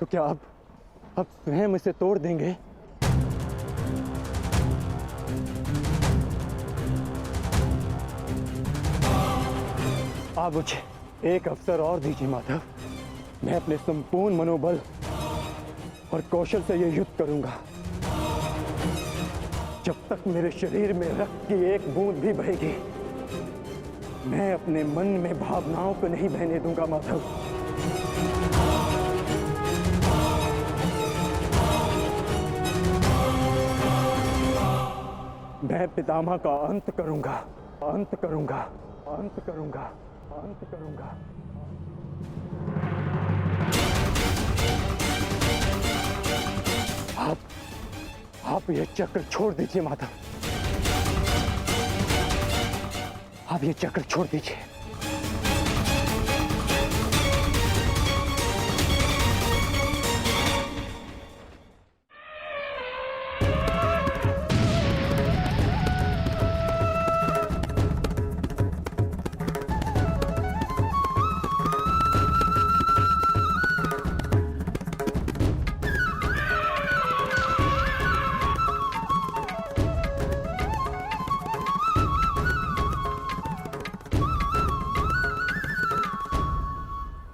तो क्या अब स्वयं इसे तोड़ देंगे? आप मुझे एक अवसर और दीजिए माधव। मैं अपने संपूर्ण मनोबल और कौशल से यह युद्ध करूंगा। जब तक मेरे शरीर में रक्त की एक बूंद भी बहेगी, मैं अपने मन में भावनाओं को नहीं बहने दूंगा माधव। मैं पितामह का अंत करूंगा, अंत करूंगा, अंत करूंगा, अंत करूंगा। आप ये चक्र छोड़ दीजिए माधव। आप ये चक्र छोड़ दीजिए।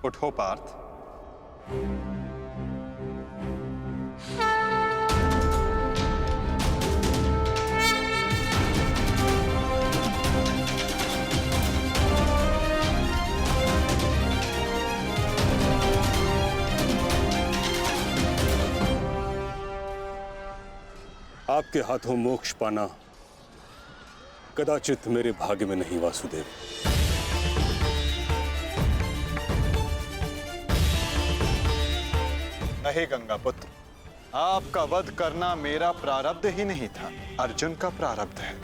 उठो पार्थ। आपके हाथों मोक्ष पाना कदाचित मेरे भाग्य में नहीं वासुदेव। नहीं गंगापुत्र, आपका वध करना मेरा प्रारब्ध ही नहीं था, अर्जुन का प्रारब्ध है।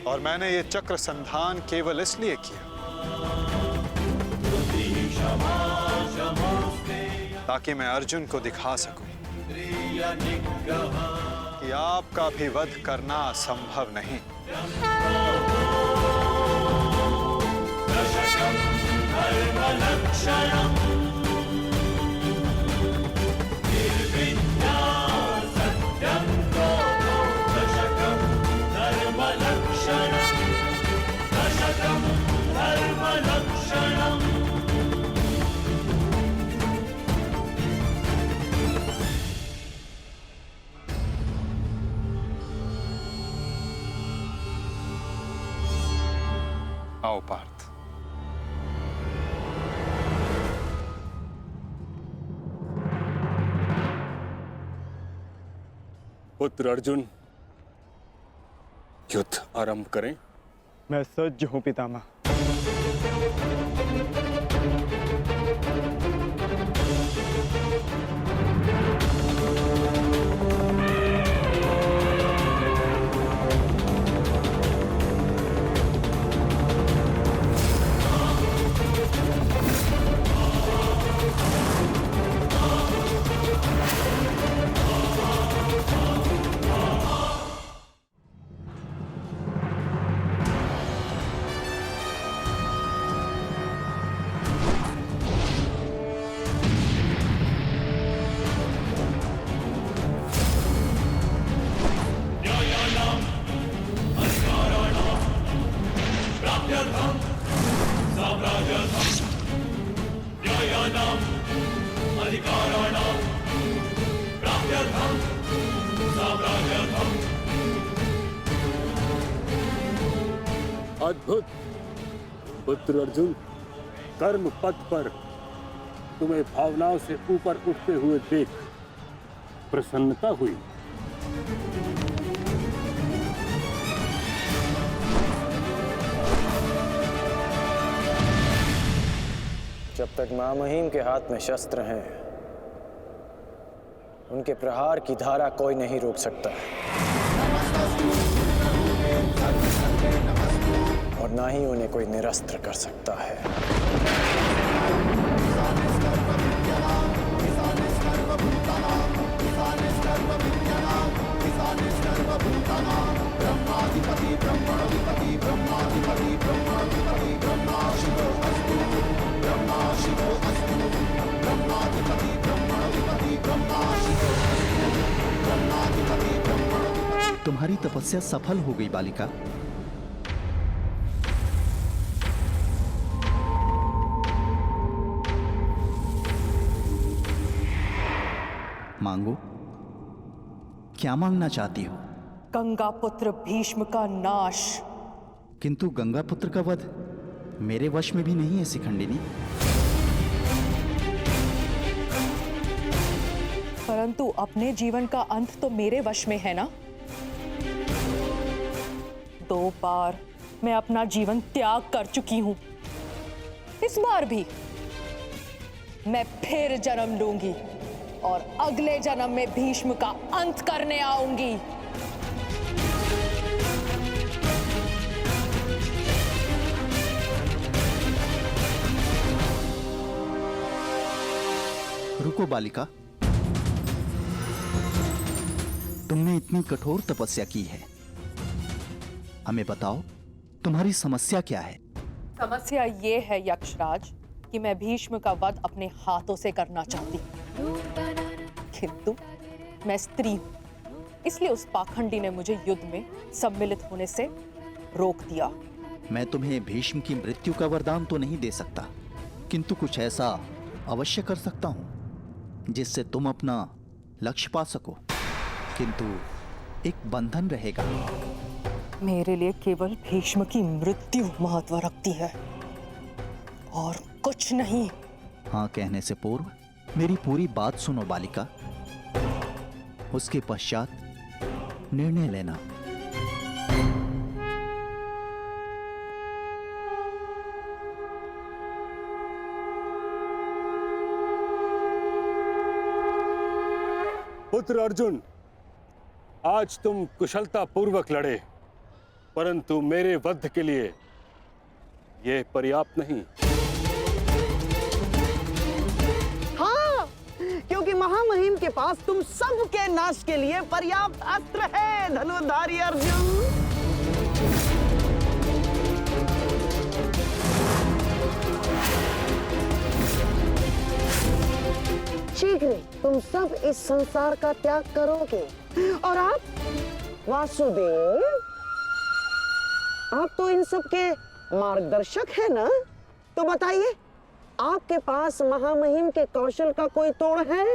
और मैंने ये चक्र संधान केवल इसलिए किया ताकि मैं अर्जुन को दिखा सकूं कि आपका भी वध करना असंभव नहीं। आओ पार्थ। पुत्र अर्जुन, युद्ध आरंभ करें? मैं सज्ज हूं पितामह। अद्भुत पुत्र अर्जुन, कर्म पथ पर तुम्हें भावनाओं से ऊपर उठते हुए देख प्रसन्नता हुई। जब तक महामहिम के हाथ में शस्त्र हैं, उनके प्रहार की धारा कोई नहीं रोक सकता और ना ही उन्हें कोई निरस्त्र कर सकता है। ब्रह्मा शिवो अस्तु। तुम्हारी तपस्या सफल हो गई बालिका। मांगो, क्या मांगना चाहती हो? गंगा पुत्र भीष्म का नाश। किंतु गंगा पुत्र का वध मेरे वश में भी नहीं है शिखंडिनी। परंतु अपने जीवन का अंत तो मेरे वश में है ना। 2 बार मैं अपना जीवन त्याग कर चुकी हूं। इस बार भी मैं फिर जन्म लूंगी और अगले जन्म में भीष्म का अंत करने आऊंगी। रुको बालिका, तुमने इतनी कठोर तपस्या की है, हमें बताओ तुम्हारी समस्या क्या है? समस्या ये है यक्षराज कि मैं भीष्म का वध अपने हाथों से करना चाहती हूँ, किंतु मैं स्त्री हूं, इसलिए उस पाखंडी ने मुझे युद्ध में सम्मिलित होने से रोक दिया। मैं तुम्हें भीष्म की मृत्यु का वरदान तो नहीं दे सकता, किंतु कुछ ऐसा अवश्य कर सकता हूं जिससे तुम अपना लक्ष्य पा सको, किंतु एक बंधन रहेगा। मेरे लिए केवल भीष्म की मृत्यु महत्व रखती है और कुछ नहीं। हाँ कहने से पूर्व मेरी पूरी बात सुनो बालिका, उसके पश्चात निर्णय लेना। पुत्र अर्जुन, आज तुम कुशलता पूर्वक लड़े, परंतु मेरे वध के लिए यह पर्याप्त नहीं। हाँ, क्योंकि महामहिम के पास तुम सबके नाश के लिए पर्याप्त अस्त्र है धनुर्धारी अर्जुन। शीघ्र तुम सब इस संसार का त्याग करोगे और आप वासुदेव, आप तो इन सब के मार्गदर्शक है ना, तो बताइए आपके पास महामहिम के कौशल का कोई तोड़ है?